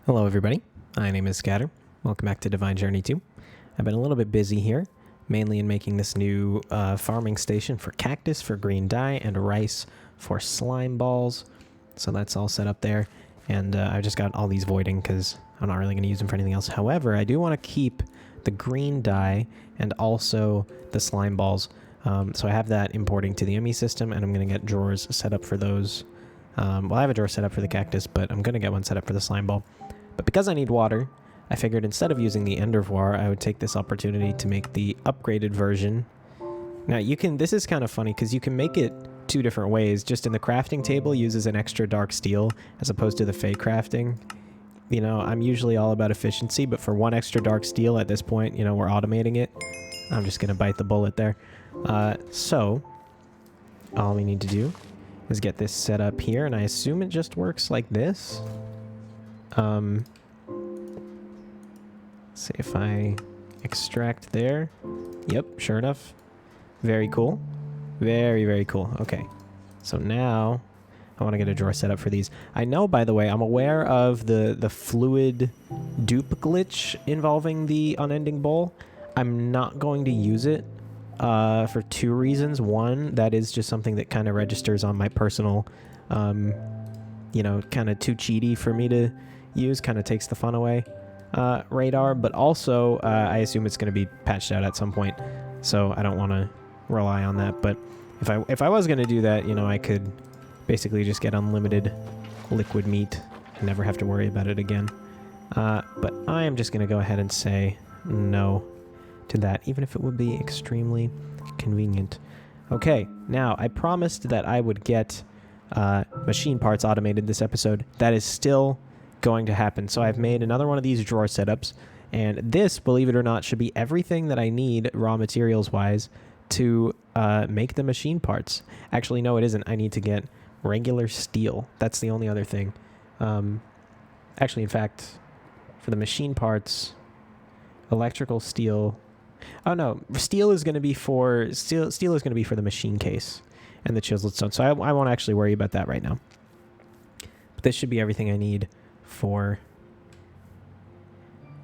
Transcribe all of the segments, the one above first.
Hello everybody, my name is Scatter. Welcome back to Divine Journey 2. I've been a little bit busy here, mainly in making this new farming station for cactus for green dye and rice for slime balls. So that's all set up there, and I just got all these voiding because I'm not really going to use them for anything else. However, I do want to keep the green dye and also the slime balls. So I have that importing to the ME system, and I'm going to get drawers set up for those. Well, I have a drawer set up for the cactus, but I'm going to get one set up for the slime ball. But because I need water, I figured instead of using the Endervoir, I would take this opportunity to make the upgraded version. Now, this is kind of funny because you can make it two different ways. Just in the crafting table, uses an extra dark steel as opposed to the fake crafting. You know, I'm usually all about efficiency, but for one extra dark steel at this point, you know, we're automating it. I'm just going to bite the bullet there. So, all we need to do is get this set up here, and I assume it just works like this. See if I extract there. Yep, sure enough. Very cool. Very, very cool. Okay. So now I want to get a drawer set up for these. I know, by the way, I'm aware of the fluid dupe glitch involving the unending bowl. I'm not going to use it for two reasons. One, that is just something that kind of registers on my personal, you know, kind of too cheaty for me to use, kind of takes the fun away radar, but also I assume it's going to be patched out at some point, so I don't want to rely on that. But if I was going to do that, you know, I could basically just get unlimited liquid meat and never have to worry about it again. But I am just going to go ahead and say no to that, even if it would be extremely convenient. Okay, now I promised that I would get machine parts automated this episode. That is still going to happen. So I've made another one of these drawer setups, and this, believe it or not, should be everything that I need raw materials wise to make the machine parts. Actually, no, it isn't. I need to get regular steel. That's the only other thing. Actually, in fact, for the machine parts, electrical steel. Oh no, steel is going to be for the machine case and the chiseled stone. So I won't actually worry about that right now. But this should be everything I need for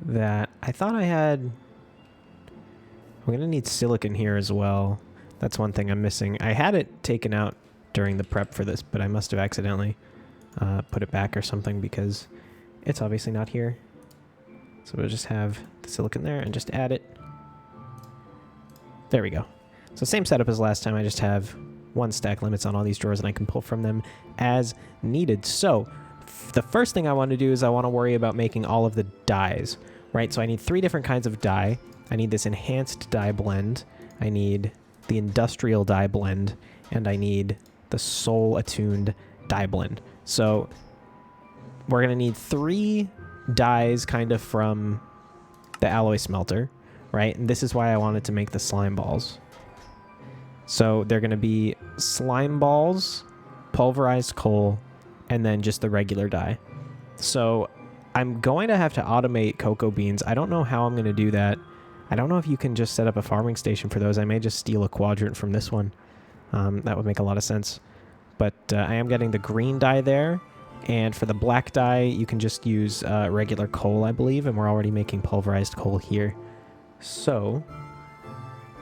that. I thought I had... I'm going to need silicon here as well. That's one thing I'm missing. I had it taken out during the prep for this, but I must have accidentally put it back or something because it's obviously not here. So we'll just have the silicon there and just add it. There we go. So same setup as last time. I just have one stack limits on all these drawers, and I can pull from them as needed. So the first thing I want to do is I want to worry about making all of the dyes, right? So I need 3 different kinds of dye. I need this enhanced dye blend. I need the industrial dye blend, and I need the soul attuned dye blend. So we're going to need 3 dyes kind of from the alloy smelter, right? And this is why I wanted to make the slime balls. So they're going to be slime balls, pulverized coal, and then just the regular dye. So I'm going to have to automate cocoa beans. I don't know how I'm going to do that. I don't know if you can just set up a farming station for those. I may just steal a quadrant from this one. That would make a lot of sense. But I am getting the green dye there. And for the black dye, you can just use regular coal, I believe. And we're already making pulverized coal here. So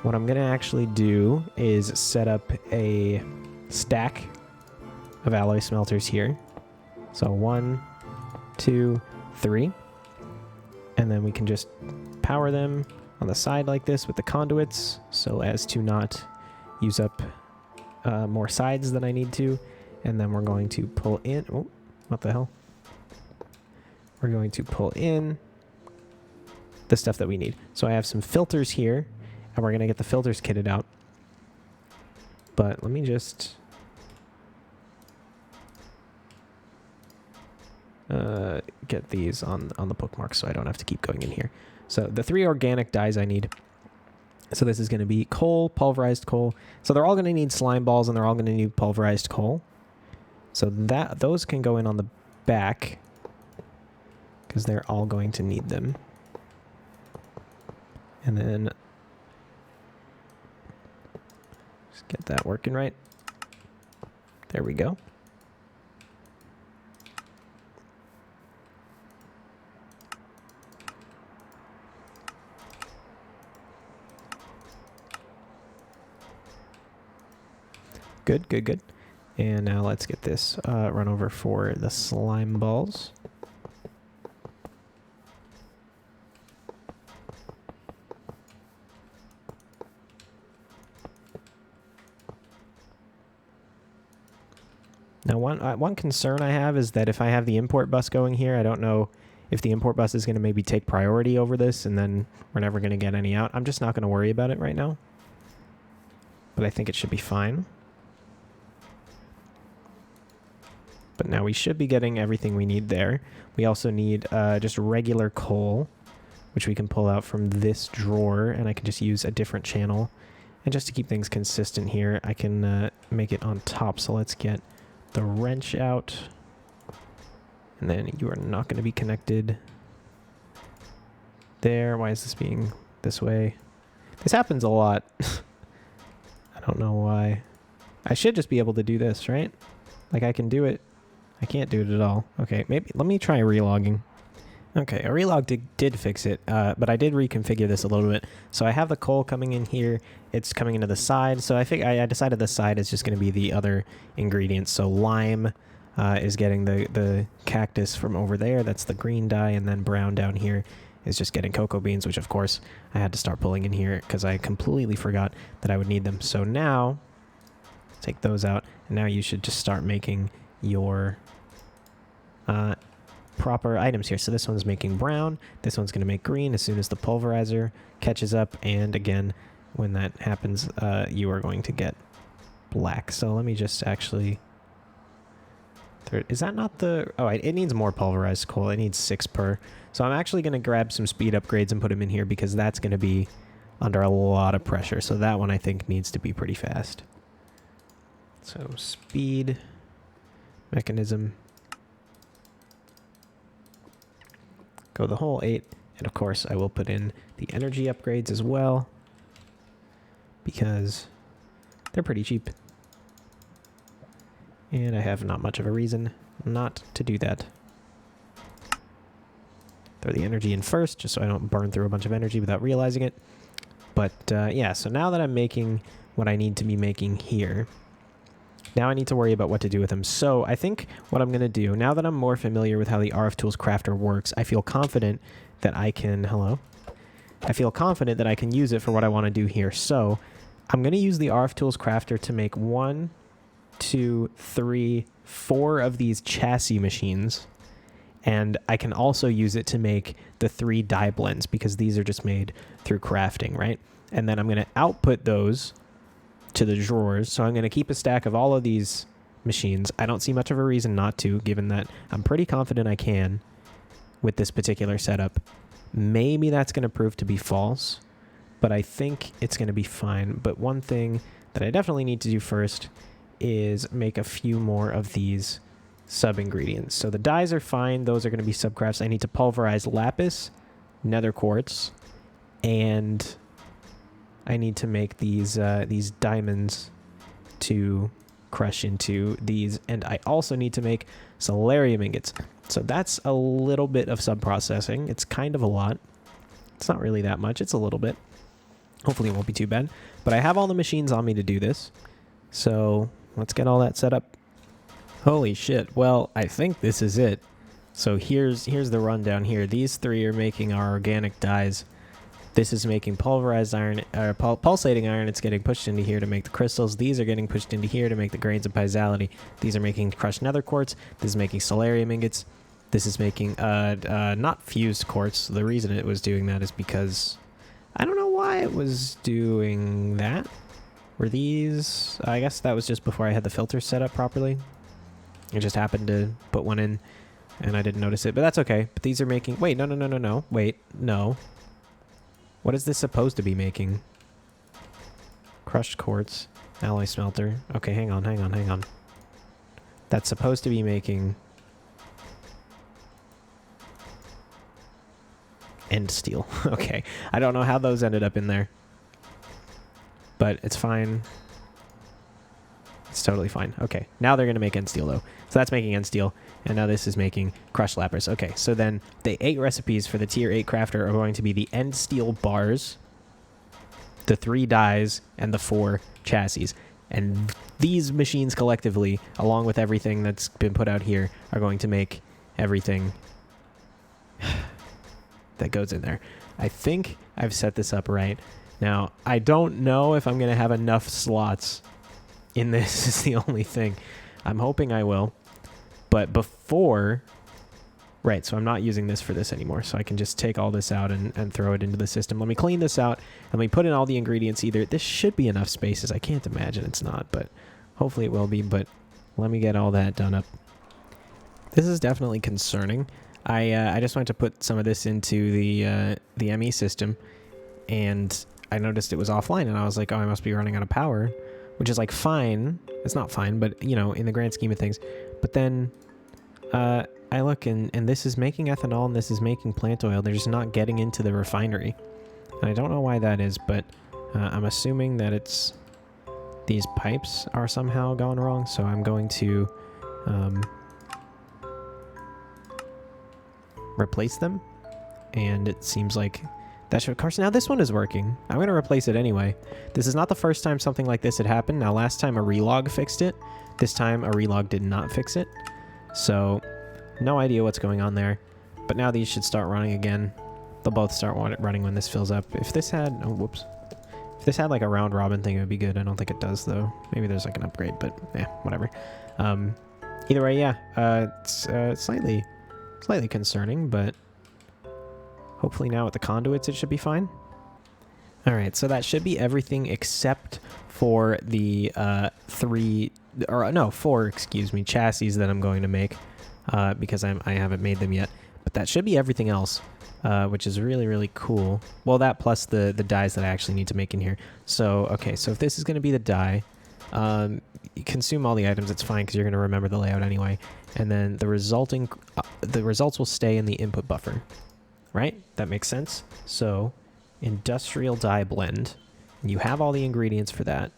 what I'm going to actually do is set up a stack of alloy smelters here. So 1, 2, 3. And then we can just power them on the side like this with the conduits so as to not use up more sides than I need to. And then we're going to pull in... Oh, what the hell? We're going to pull in the stuff that we need. So I have some filters here, and we're going to get the filters kitted out. But let me just... get these on the bookmark so I don't have to keep going in here. So the 3 organic dyes I need. So this is going to be coal, pulverized coal. So they're all going to need slime balls, and they're all going to need pulverized coal. So those can go in on the back because they're all going to need them. And then just get that working right. There we go. Good, good, good. And now let's get this run over for the slime balls. Now, one concern I have is that if I have the import bus going here, I don't know if the import bus is going to maybe take priority over this, and then we're never going to get any out. I'm just not going to worry about it right now. But I think it should be fine. But now we should be getting everything we need there. We also need just regular coal, which we can pull out from this drawer, and I can just use a different channel. And just to keep things consistent here, I can make it on top. So let's get the wrench out. And then you are not going to be connected there. Why is this being this way? This happens a lot. I don't know why. I should just be able to do this, right? Like I can do it. I can't do it at all. Okay, maybe let me try relogging. Okay, a relog did fix it, but I did reconfigure this a little bit. So I have the coal coming in here. It's coming into the side. So I think I decided the side is just going to be the other ingredients. So lime is getting the cactus from over there. That's the green dye. And then brown down here is just getting cocoa beans, which of course I had to start pulling in here because I completely forgot that I would need them. So now, take those out. And now you should just start making your proper items here. So this one's making brown. This one's going to make green as soon as the pulverizer catches up. And again, when that happens, you are going to get black. So let me just actually... Is that not the... Oh, it needs more pulverized coal. It needs 6 per. So I'm actually going to grab some speed upgrades and put them in here because that's going to be under a lot of pressure. So that one I think needs to be pretty fast. So speed, mechanism, go the whole 8. And of course I will put in the energy upgrades as well because they're pretty cheap. And I have not much of a reason not to do that. Throw the energy in first, just so I don't burn through a bunch of energy without realizing it. But yeah, so now that I'm making what I need to be making here, now I need to worry about what to do with them. So I think what I'm going to do, now that I'm more familiar with how the RF Tools Crafter works, I feel confident that I can... Hello? I feel confident that I can use it for what I want to do here. So I'm going to use the RF Tools Crafter to make 1, 2, 3, 4 of these chassis machines, and I can also use it to make the 3 dye blends because these are just made through crafting, right? And then I'm going to output those to the drawers. So I'm going to keep a stack of all of these machines. I don't see much of a reason not to, given that I'm pretty confident I can with this particular setup. Maybe that's going to prove to be false, but I think it's going to be fine. But one thing that I definitely need to do first is make a few more of these sub-ingredients. So the dyes are fine. Those are going to be subcrafts. I need to pulverize lapis, nether quartz, and I need to make these diamonds to crush into these. And I also need to make solarium ingots. So that's a little bit of sub-processing. It's kind of a lot. It's not really that much. It's a little bit. Hopefully it won't be too bad. But I have all the machines on me to do this. So let's get all that set up. Holy shit. Well, I think this is it. So here's the rundown here. These 3 are making our organic dyes. This is making pulverized iron, pulsating iron. It's getting pushed into here to make the crystals. These are getting pushed into here to make the grains of piezoality. These are making crushed nether quartz. This is making solarium ingots. This is making not fused quartz. The reason it was doing that is because I don't know why it was doing that. Were these... I guess that was just before I had the filter set up properly. I just happened to put one in, and I didn't notice it, but that's okay. But these are making... Wait, no. Wait, no. What is this supposed to be making? Crushed quartz, alloy smelter. Okay, hang on. That's supposed to be making... end steel. Okay, I don't know how those ended up in there. But it's fine. It's totally fine. Okay, now they're going to make end steel, though. So that's making end steel, and now this is making crushed lapis. Okay, so then the 8 recipes for the tier 8 crafter are going to be the end steel bars, the 3 dyes, and the 4 chassis. And these machines collectively, along with everything that's been put out here, are going to make everything that goes in there. I think I've set this up right. Now, I don't know if I'm going to have enough slots in this is the only thing. I'm hoping I will. But before... Right, so I'm not using this for this anymore, so I can just take all this out and throw it into the system. Let me clean this out, and let me put in all the ingredients either. This should be enough spaces. I can't imagine it's not, but hopefully it will be. But let me get all that done up. This is definitely concerning. I just wanted to put some of this into the ME system, and I noticed it was offline, and I was like, oh, I must be running out of power, which is like fine. It's not fine, but you know, in the grand scheme of things. But then I look, and this is making ethanol, and this is making plant oil. They're just not getting into the refinery. And I don't know why that is, but I'm assuming that it's these pipes are somehow gone wrong, so I'm going to replace them. And it seems like that should... Of course, now this one is working. I'm going to replace it anyway. This is not the first time something like this had happened. Now, last time a relog fixed it. This time a relog did not fix it. So... no idea what's going on there, but now these should start running again. They'll both start running when this fills up. If this had... oh, whoops. If this had like a round robin thing, it would be good. I don't think it does, though. Maybe there's like an upgrade, but yeah, whatever. Either way, yeah. It's slightly concerning, but hopefully now with the conduits, it should be fine. All right, so that should be everything except for the four, excuse me, chassis that I'm going to make. Because I haven't made them yet. But that should be everything else, which is really, really cool. Well, that plus the dies that I actually need to make in here. So, okay, so if this is going to be the die, you consume all the items, it's fine because you're going to remember the layout anyway. And then the results will stay in the input buffer, right? That makes sense. So, industrial die blend. You have all the ingredients for that.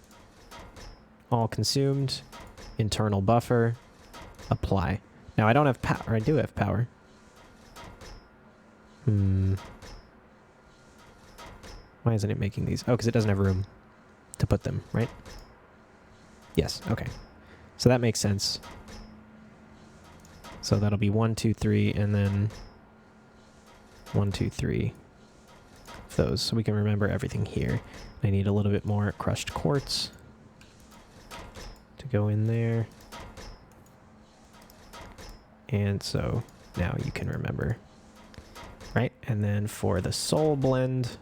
All consumed, internal buffer, apply. Now, I don't have power. I do have power. Why isn't it making these? Oh, because it doesn't have room to put them, right? Yes, okay. So that makes sense. So that'll be 1, 2, 3, and then 1, 2, 3 of those. So we can remember everything here. I need a little bit more crushed quartz to go in there. And so now you can remember, right? And then for the soul blend,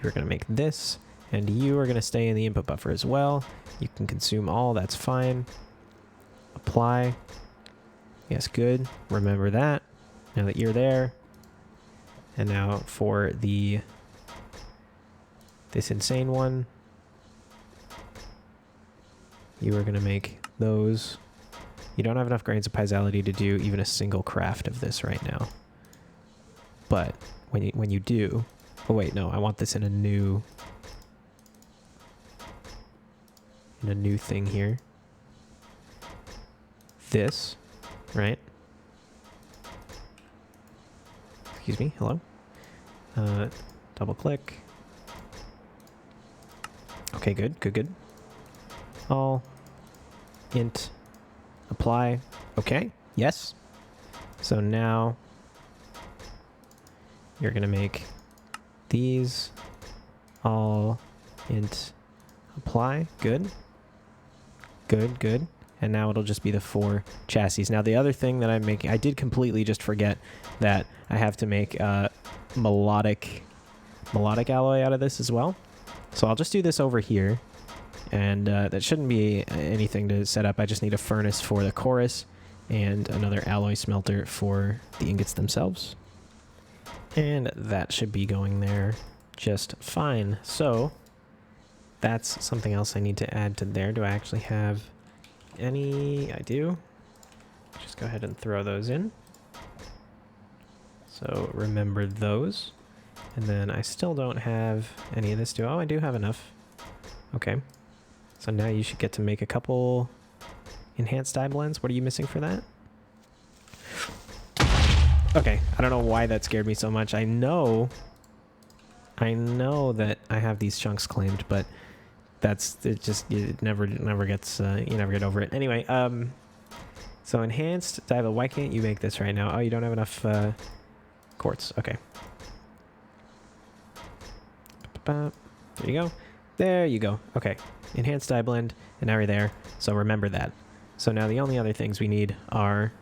you're going to make this, and you are going to stay in the input buffer as well. You can consume all, that's fine. Apply. Yes, good. Remember that, now that you're there. And now for this insane one, you are going to make those. You don't have enough grains of piezoality to do even a single craft of this right now. But when you do... oh wait, no, I want this in a new thing here. This, right? Excuse me, hello? Double click. Okay, good, good, good. All int apply. Okay, yes. So now you're gonna make these all int apply. Good. Good, good. And now it'll just be the 4 chassis. Now the other thing that I'm making, I did completely just forget that I have to make melodic alloy out of this as well. So I'll just do this over here. And that shouldn't be anything to set up. I just need a furnace for the chorus and another alloy smelter for the ingots themselves. And that should be going there just fine. So that's something else I need to add to there. Do I actually have any? I do. Just go ahead and throw those in. So remember those. And then I still don't have any of this. Oh, I do have enough. Okay. So now you should get to make a couple enhanced dye blends. What are you missing for that? Okay, I don't know why that scared me so much. I know that I have these chunks claimed, but it just, it never gets, you never get over it. Anyway, so enhanced dial, why can't you make this right now? Oh, you don't have enough, quartz. Okay. There you go. There you go. Okay. Enhanced dye blend, and now we're there. So remember that. So now the only other things we need are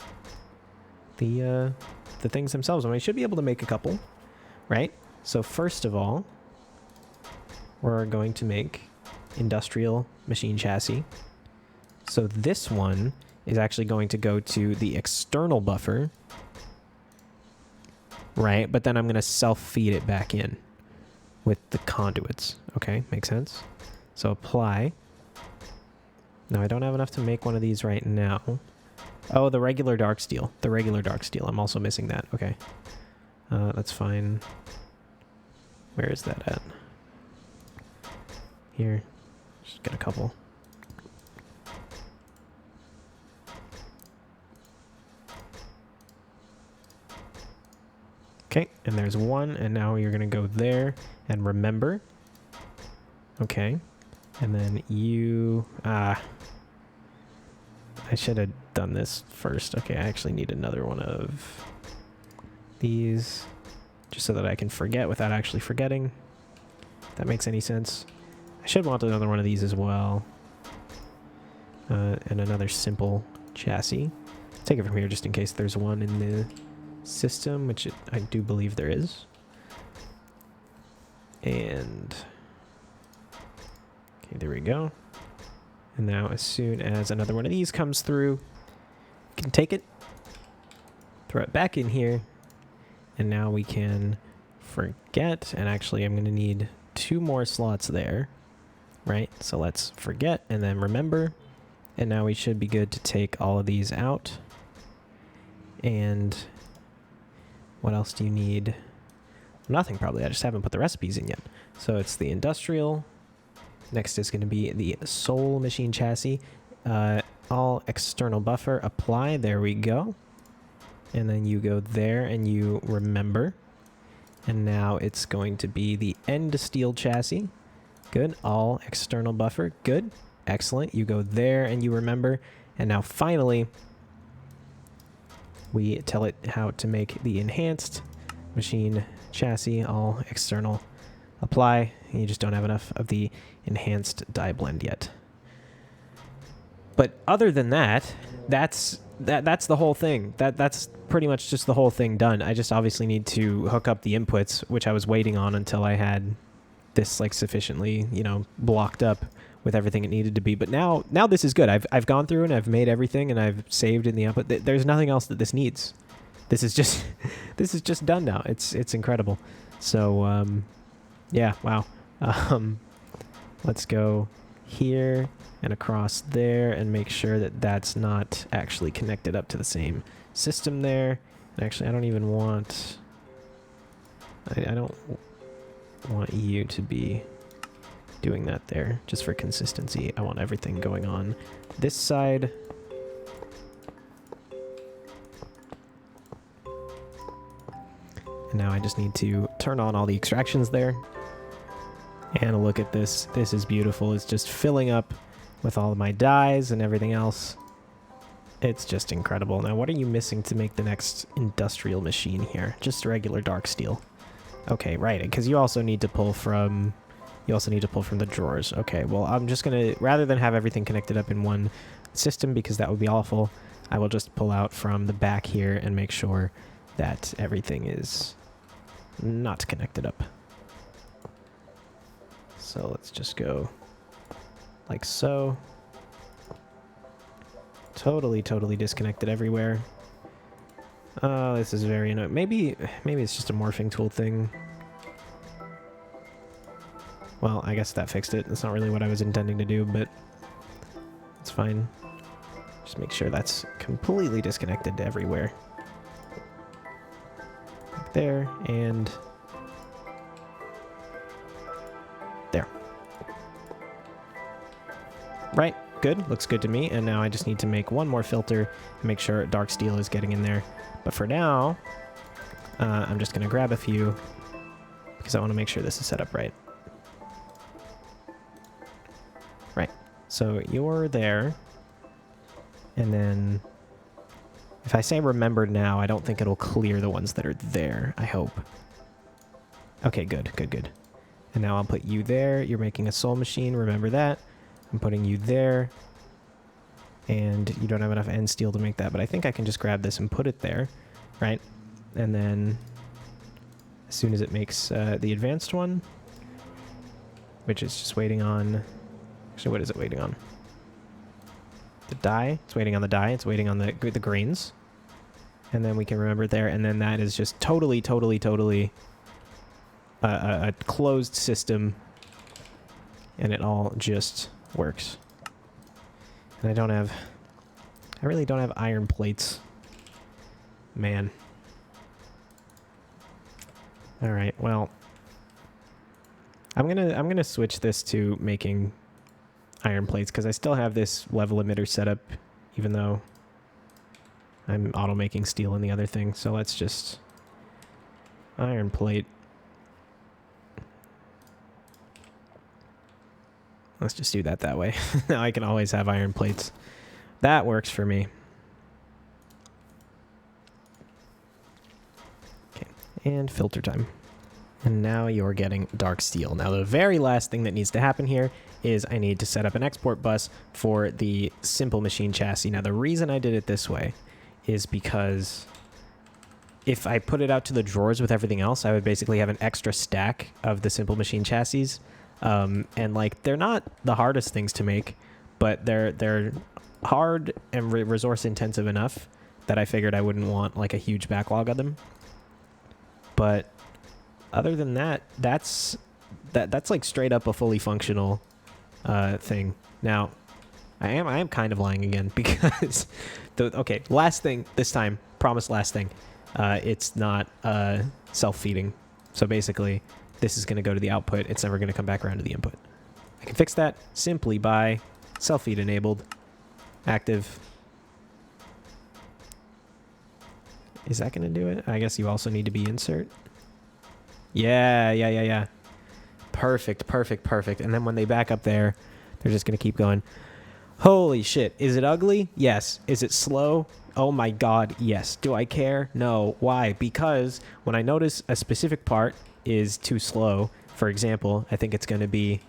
the things themselves, and we should be able to make a couple, right? So first of all, we're going to make industrial machine chassis. So this one is actually going to go to the external buffer, right? But then I'm going to self-feed it back in with the conduits. Okay, makes sense. So apply. Now I don't have enough to make one of these right now. Oh, the regular dark steel. The regular dark steel. I'm also missing that. Okay. That's fine. Where is that at? Here. Just get a couple. Okay, and there's one, and now you're gonna go there and remember. Okay, and then you, I should have done this first. Okay, I actually need another one of these, just so that I can forget without actually forgetting. If that makes any sense. I should want another one of these as well. And another simple chassis. Let's take it from here just in case there's one in the system, which I do believe there is. And okay, there we go. And now as soon as another one of these comes through, you can take it, throw it back in here, and now we can forget. And actually I'm going to need 2 more slots there, right? So let's forget and then remember. And now we should be good to take all of these out. And what else do you need? Nothing, probably. I just haven't put the recipes in yet. So it's the industrial. Next is going to be the soul machine chassis. All external buffer. Apply. There we go. And then you go there and you remember. And now it's going to be the end steel chassis. Good. All external buffer. Good. Excellent. You go there and you remember. And now finally, we tell it how to make the enhanced machine chassis, all external. Apply. And you just don't have enough of the enhanced dye blend yet. But other than that, that's the whole thing. That's pretty much just the whole thing done. I just obviously need to hook up the inputs, which I was waiting on until I had this like sufficiently, you know, blocked up with everything it needed to be. But now this is good. I've gone through and I've made everything and I've saved in the output. There's nothing else that this needs. This is just this is just done now. It's incredible. So yeah, wow. Let's go here and across there and make sure that that's not actually connected up to the same system there. And actually, I don't even want I don't want you to be doing that there, just for consistency. I want everything going on this side. And now I just need to turn on all the extractions there. And look at this. This is beautiful. It's just filling up with all of my dyes and everything else. It's just incredible. Now, what are you missing to make the next industrial machine here? Just regular dark steel. Okay, right, because you also need to pull from the drawers. Okay, well, I'm just gonna, rather than have everything connected up in one system, because that would be awful, I will just pull out from the back here and make sure that everything is not connected up. So let's just go like so. Totally disconnected everywhere. Oh, this is very annoying. Maybe it's just a morphing tool thing. Well, I guess that fixed it. That's not really what I was intending to do, but it's fine. Just make sure that's completely disconnected to everywhere. Like there, and there. Right, good. Looks good to me. And now I just need to make one more filter and make sure dark steel is getting in there. But for now, I'm just going to grab a few because I want to make sure this is set up right. So you're there. And then if I say remember now, I don't think it'll clear the ones that are there, I hope. Okay, good, good, good. And now I'll put you there. You're making a soul machine, remember that. I'm putting you there. And you don't have enough end steel to make that, but I think I can just grab this and put it there, right? And then as soon as it makes the advanced one, which is just waiting on... Actually, what is it waiting on? The die. It's waiting on the die. It's waiting on the grains. And then we can remember it there. And then that is just totally a closed system. And it all just works. And I really don't have iron plates. Man. Alright, well. I'm gonna switch this to making iron plates, because I still have this level emitter set up, even though I'm auto-making steel in the other thing. So let's just... Iron plate. Let's just do that way. Now I can always have iron plates. That works for me. Okay, and filter time. And now you're getting dark steel. Now the very last thing that needs to happen here is I need to set up an export bus for the simple machine chassis. Now the reason I did it this way is because if I put it out to the drawers with everything else, I would basically have an extra stack of the simple machine chassis. And like, they're not the hardest things to make, but they're hard and resource intensive enough that I figured I wouldn't want like a huge backlog of them. But other than that, that's like straight up a fully functional thing. Now, I am kind of lying again because okay, last thing this time, promise last thing. It's not self-feeding. So basically, this is going to go to the output. It's never going to come back around to the input. I can fix that simply by self-feed enabled, active. Is that going to do it? I guess you also need to be insert. Yeah. Perfect. And then when they back up there, they're just going to keep going. Holy shit. Is it ugly? Yes. Is it slow? Oh my god, yes. Do I care? No. Why? Because when I notice a specific part is too slow, for example, I think it's going to be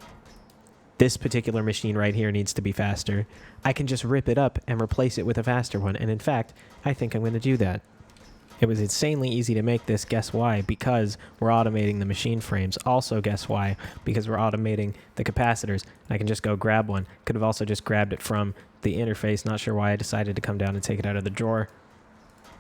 this particular machine right here needs to be faster, I can just rip it up and replace it with a faster one. And in fact, I think I'm going to do that. It was insanely easy to make this. Guess why? Because we're automating the machine frames. Also, guess why? Because we're automating the capacitors. I can just go grab one. Could have also just grabbed it from the interface. Not sure why I decided to come down and take it out of the drawer.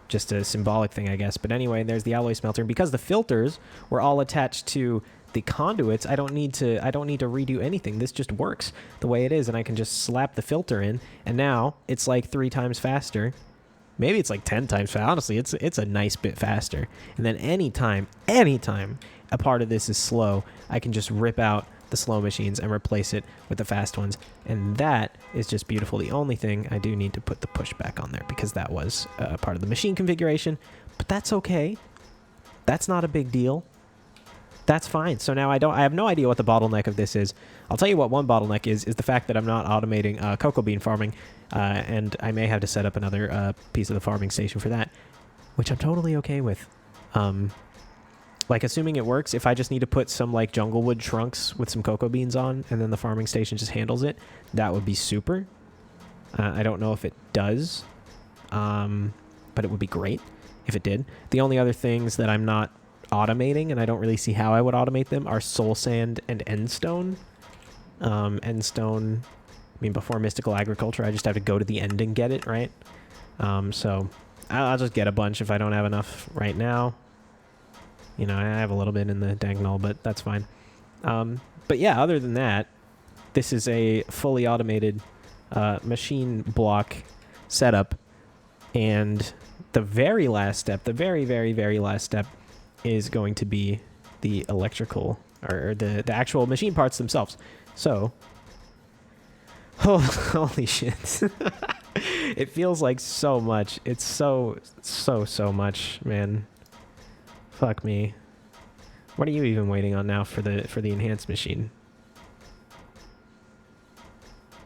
Just a symbolic thing, I guess. But anyway, there's the alloy smelter. And because the filters were all attached to the conduits, I don't need to redo anything. This just works the way it is, and I can just slap the filter in, and now it's like 3 times faster. Maybe it's like 10 times faster. Honestly, it's a nice bit faster. And then anytime a part of this is slow, I can just rip out the slow machines and replace it with the fast ones. And that is just beautiful. The only thing, I do need to put the pushback on there because that was part of the machine configuration. But that's okay. That's not a big deal. That's fine. So now I have no idea what the bottleneck of this is. I'll tell you what one bottleneck is the fact that I'm not automating cocoa bean farming, and I may have to set up another piece of the farming station for that, which I'm totally okay with. Like, assuming it works, if I just need to put some like junglewood trunks with some cocoa beans on, and then the farming station just handles it, that would be super. I don't know if it does, but it would be great if it did. The only other things that I'm not automating, and I don't really see how I would automate them, are soul sand and endstone. Endstone, I mean, before mystical agriculture, I just have to go to the end and get it, right? So I'll just get a bunch if I don't have enough right now. You know, I have a little bit in the Dagnall, but that's fine. But yeah, other than that, this is a fully automated machine block setup, and the very last step, the very, very, very last step is going to be the electrical, or the actual machine parts themselves. So, oh, holy shit. It feels like so much. It's so much, man. Fuck me. What are you even waiting on now for the enhanced machine?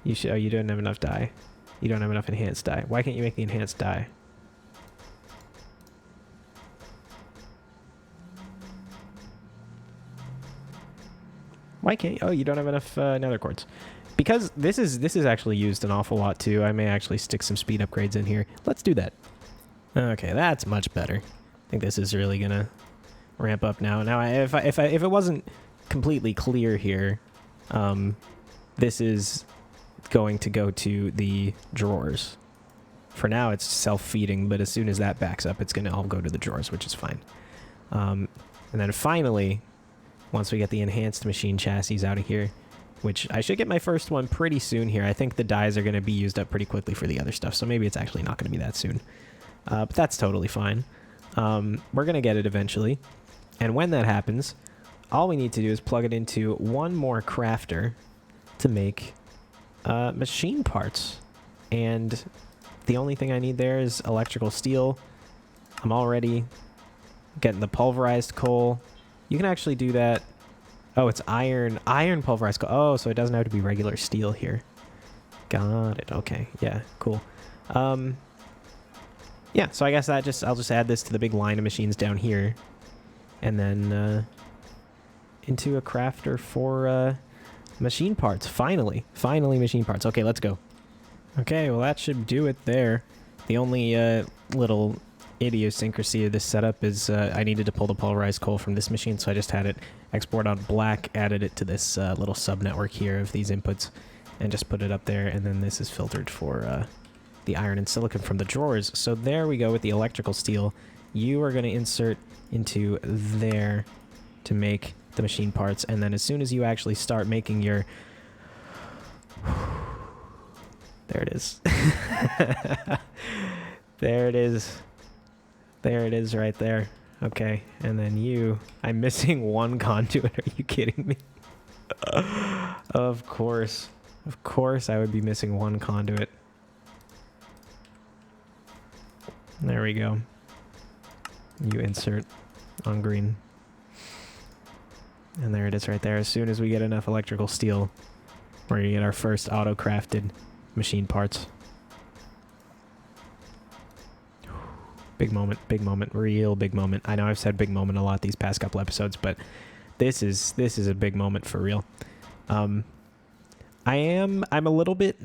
You should. Oh, you don't have enough dye. You don't have enough enhanced dye. Why can't you make the enhanced dye? Why can't you? Oh, you don't have enough nether quartz. Because this is actually used an awful lot too. I may actually stick some speed upgrades in here. Let's do that. Okay, that's much better. I think this is really gonna ramp up now. Now, if it wasn't completely clear here, this is going to go to the drawers. For now, it's self-feeding, but as soon as that backs up, it's gonna all go to the drawers, which is fine. And then finally, once we get the enhanced machine chassis out of here, which I should get my first one pretty soon here. I think the dyes are going to be used up pretty quickly for the other stuff, so maybe it's actually not going to be that soon. But that's totally fine. We're going to get it eventually. And when that happens, all we need to do is plug it into one more crafter to make machine parts. And the only thing I need there is electrical steel. I'm already getting the pulverized coal. You can actually do that. Oh, it's iron pulverized coal. Oh, so it doesn't have to be regular steel here. Got it. Okay. Yeah, cool. Yeah, so I guess I'll just add this to the big line of machines down here. And then into a crafter for machine parts. Finally machine parts. Okay, let's go. Okay, well that should do it there. The only little idiosyncrasy of this setup is I needed to pull the pulverized coal from this machine, so I just had it export on black, added it to this little sub-network here of these inputs, and just put it up there, and then this is filtered for the iron and silicon from the drawers. So there we go with the electrical steel. You are going to insert into there to make the machine parts, and then as soon as you actually start making your... There it is. There it is. There it is right there. Okay, and then you... I'm missing one conduit. Are you kidding me? Of course. Of course I would be missing one conduit. There we go. You insert on green. And there it is right there. As soon as we get enough electrical steel, we're going to get our first auto-crafted machine parts. Big moment, real big moment. I know I've said big moment a lot these past couple episodes, but this is a big moment for real. I'm a little bit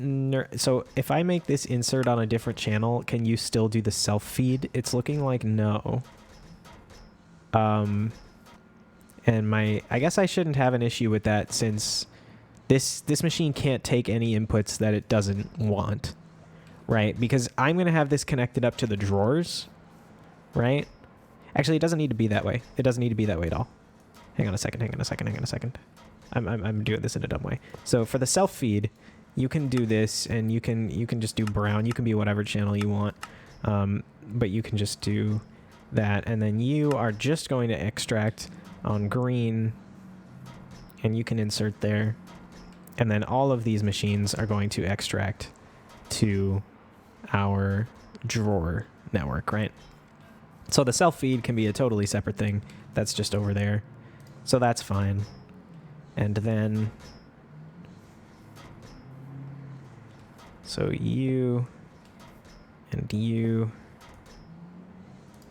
so if I make this insert on a different channel, can you still do the self feed? It's looking like no. And I guess I shouldn't have an issue with that, since this machine can't take any inputs that it doesn't want, right? Because I'm going to have this connected up to the drawers, right? Actually, it doesn't need to be that way. It doesn't need to be that way at all. Hang on a second. I'm doing this in a dumb way. So for the self feed, you can do this, and you can just do brown. You can be whatever channel you want, but you can just do that, and then you are just going to extract on green, and you can insert there, and then all of these machines are going to extract to our drawer network, right? So the self feed can be a totally separate thing. That's just over there. So that's fine. And then so you and you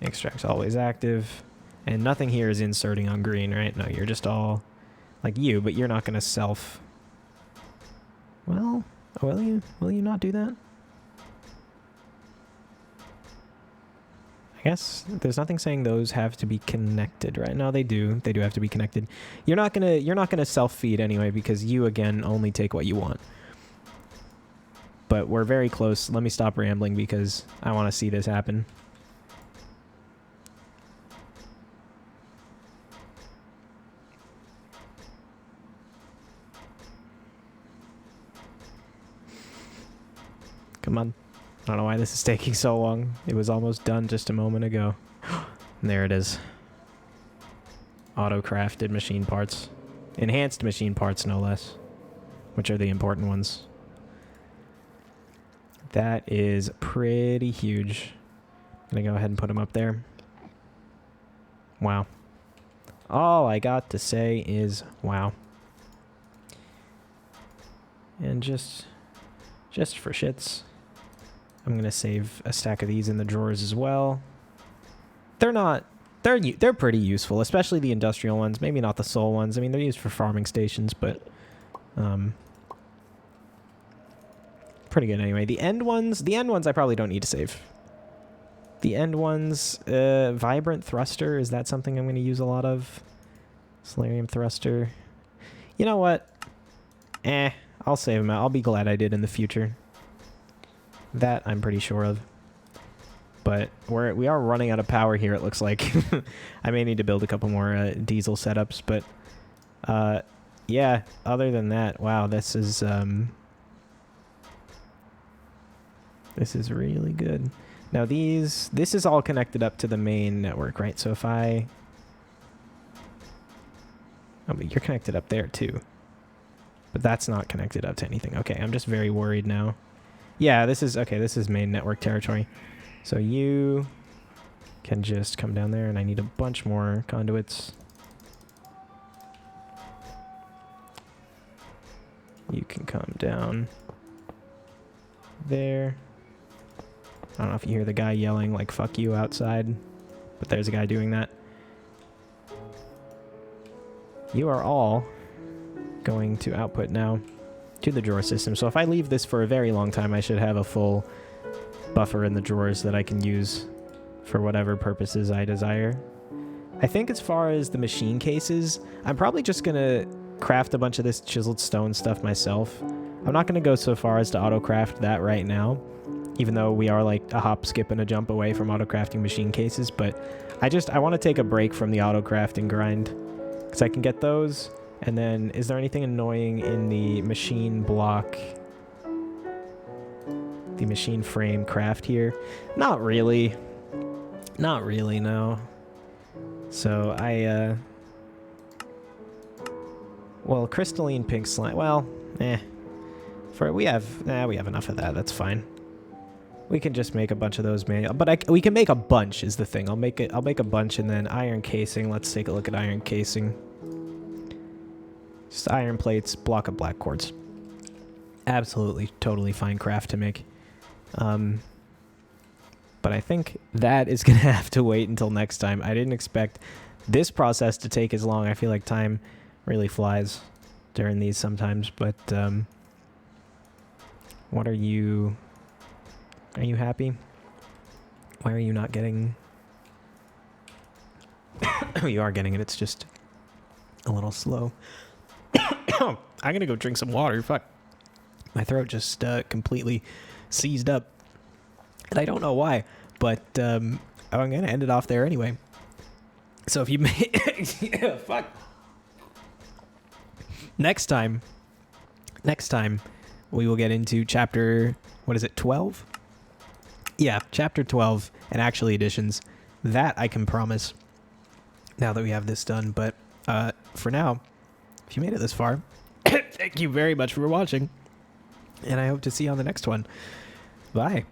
extract's always active, and nothing here is inserting on green, right? No, you're just all like you, but you're not going to self. Well, will you not do that? I guess there's nothing saying those have to be connected, right? No, they do. They do have to be connected. You're not gonna self-feed anyway, because you again only take what you want. But we're very close. Let me stop rambling because I want to see this happen. Come on. I don't know why this is taking so long. It was almost done just a moment ago. And there it is. Auto-crafted machine parts. Enhanced machine parts, no less. Which are the important ones. That is pretty huge. Gonna go ahead and put them up there. Wow. All I got to say is wow. And just just for shits. I'm going to save a stack of these in the drawers as well. They're pretty useful, especially the industrial ones. Maybe not the soul ones. I mean, they're used for farming stations, but pretty good anyway. The end ones I probably don't need to save. The end ones, vibrant thruster, is that something I'm going to use a lot of? Solarium thruster. You know what? I'll save them out. I'll be glad I did in the future. That I'm pretty sure of. But we are running out of power here, it looks like. I may need to build a couple more diesel setups, but yeah, other than that, wow, this is really good. Now this is all connected up to the main network, right? So if I... Oh, but you're connected up there too. But that's not connected up to anything. Okay, I'm just very worried now. Yeah, this is main network territory. So you can just come down there, and I need a bunch more conduits. You can come down there. I don't know if you hear the guy yelling, like, fuck you outside, but there's a guy doing that. You are all going to output now to the drawer system. So if I leave this for a very long time, I should have a full buffer in the drawers that I can use for whatever purposes I desire. I think as far as the machine cases, I'm probably just going to craft a bunch of this chiseled stone stuff myself. I'm not going to go so far as to auto-craft that right now, even though we are like a hop, skip, and a jump away from auto-crafting machine cases, but I want to take a break from the auto-crafting grind, because I can get those. And then, is there anything annoying in the machine block, the machine frame craft here? Not really. Not really, no. So well, crystalline pink slime, well, we have enough of that, that's fine. We can just make a bunch of those manual, but we can make a bunch is the thing. I'll make a bunch, and then iron casing. Let's take a look at iron casing. Just iron plates, block of black quartz. Absolutely, totally fine craft to make. But I think that is going to have to wait until next time. I didn't expect this process to take as long. I feel like time really flies during these sometimes, but what are you happy? Why are you not getting... Oh, you are getting it. It's just a little slow. I'm gonna go drink some water. Fuck. My throat just completely seized up. And I don't know why, but I'm gonna end it off there anyway. So if you fuck. Next time we will get into chapter, what is it, 12? Yeah, chapter 12 and actually additions. That I can promise now that we have this done. But for now, if you made it this far, thank you very much for watching. And I hope to see you on the next one. Bye.